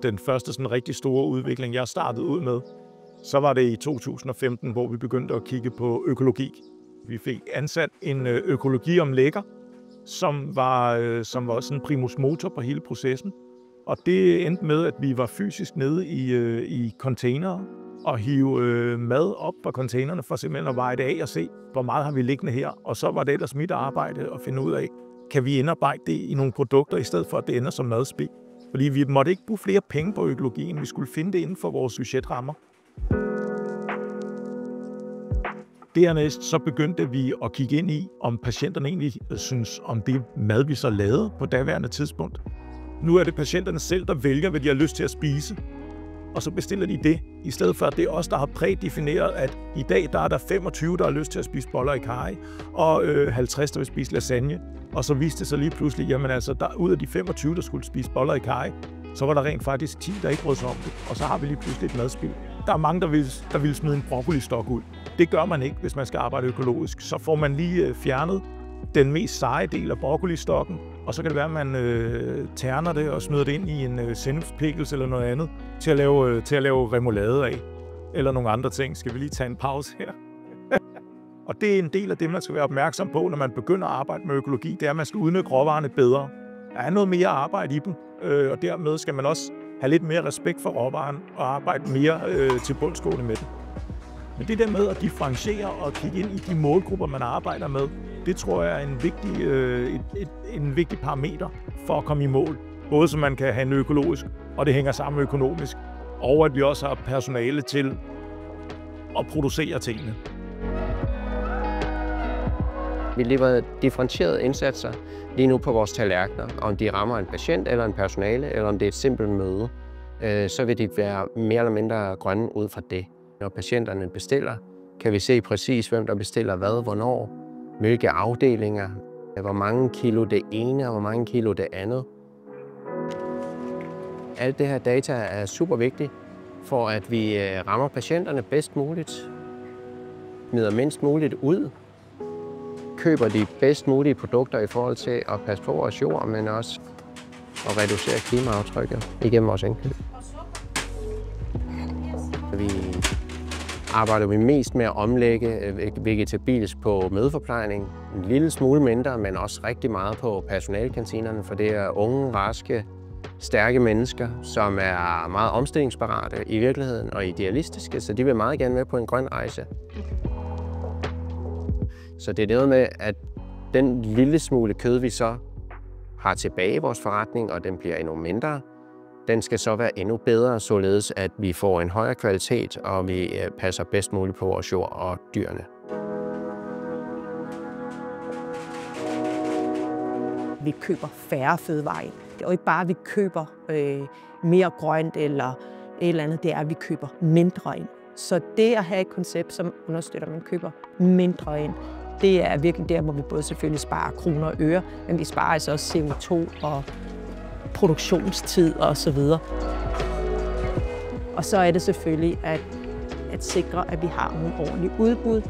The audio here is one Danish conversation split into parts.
den første sådan rigtig store udvikling, jeg startede ud med. Så var det i 2015, hvor vi begyndte at kigge på økologi. Vi fik ansat en økologiomlægger, som var sådan en primus motor på hele processen. Og det endte med, at vi var fysisk nede i containere og hive mad op fra containerne for simpelthen at veje det af og se, hvor meget har vi liggende her. Og så var det ellers mit arbejde at finde ud af, kan vi indarbejde det i nogle produkter, i stedet for at det ender som madspild. Fordi vi måtte ikke bruge flere penge på økologien, vi skulle finde det inden for vores budgetrammer. Dernæst så begyndte vi at kigge ind i, om patienterne egentlig synes om det mad, vi så lavede på daværende tidspunkt. Nu er det patienterne selv, der vælger, hvad de har lyst til at spise, og så bestiller de det, i stedet for at det er os, der har prædefineret, at i dag der er der 25, der har lyst til at spise boller i karry, og 50, der vil spise lasagne. Og så viste det sig lige pludselig, jamen altså, ud af de 25, der skulle spise boller i karry, så var der rent faktisk 10, der ikke brød sig om det, og så har vi lige pludselig et madspild. Der er mange, der vil smide en broccolistok ud. Det gør man ikke, hvis man skal arbejde økologisk. Så får man lige fjernet den mest seje del af broccolistokken, og så kan det være, at man terner det og smider det ind i en sennepspickles eller noget andet til at lave remoulade af. Eller nogle andre ting. Skal vi lige tage en pause her? Og det er en del af det, man skal være opmærksom på, når man begynder at arbejde med økologi. Det er, at man skal udnytte råvarerne bedre. Der er noget mere arbejde i dem, og dermed skal man også have lidt mere respekt for råvaren og arbejde mere til bundsgående med det. Men det der med at differentiere og kigge ind i de målgrupper, man arbejder med, det tror jeg er en vigtig parameter for at komme i mål. Både så man kan handle økologisk, og det hænger sammen økonomisk, og at vi også har personale til at producere tingene. Vi leverer differentierede indsatser lige nu på vores tallerkener. Om de rammer en patient eller en personale, eller om det er et simpelt møde, så vil de være mere eller mindre grønne ud fra det. Når patienterne bestiller, kan vi se præcis, hvem der bestiller hvad, hvornår, hvilke afdelinger, hvor mange kilo det ene og hvor mange kilo det andet. Alt det her data er super vigtigt for, at vi rammer patienterne bedst muligt, smider mindst muligt ud, køber de bedst mulige produkter i forhold til at passe på vores jord, men også at reducere klimaaftrykket igennem vores indkøb. Vi arbejder vi mest med at omlægge vegetabilsk på mødeforplejning. En lille smule mindre, men også rigtig meget på personalekantinerne, for det er unge, raske, stærke mennesker, som er meget omstillingsparate i virkeligheden og idealistiske, så de vil meget gerne med på en grøn rejse. Så det er noget med, at den lille smule kød, vi så har tilbage i vores forretning, og den bliver endnu mindre, den skal så være endnu bedre, således at vi får en højere kvalitet, og vi passer bedst muligt på vores jord og dyrene. Vi køber færre fødevarer. Det er jo ikke bare, at vi køber mere grønt eller et eller andet, det er, at vi køber mindre ind. Så det at have et koncept, som understøtter, at man køber mindre ind, det er virkelig der, hvor vi både selvfølgelig sparer kroner og øre, men vi sparer altså også CO2 og produktionstid og så videre. Og så er det selvfølgelig at sikre, at vi har nogle ordentlige udbud.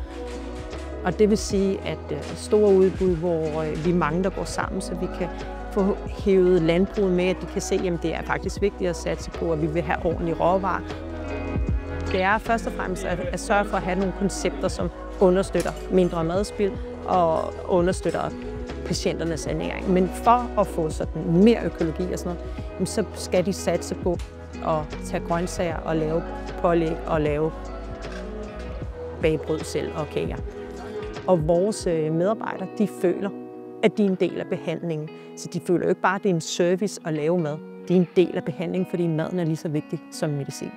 Og det vil sige, at store udbud, hvor vi er mange, der går sammen, så vi kan få hævet landbruget med, at de kan se, at det er faktisk vigtigt at satse på, at vi vil have ordentlige råvarer. Det er først og fremmest at sørge for at have nogle koncepter, som understøtter mindre madspild og understøtter patienternes ernæring. Men for at få sådan mere økologi og sådan noget, så skal de satse på at tage grøntsager og lave pålæg og lave bagbrød selv og kager. Og vores medarbejdere, de føler, at de er en del af behandlingen. Så de føler jo ikke bare, at det er en service at lave mad. De er en del af behandlingen, fordi maden er lige så vigtig som medicin.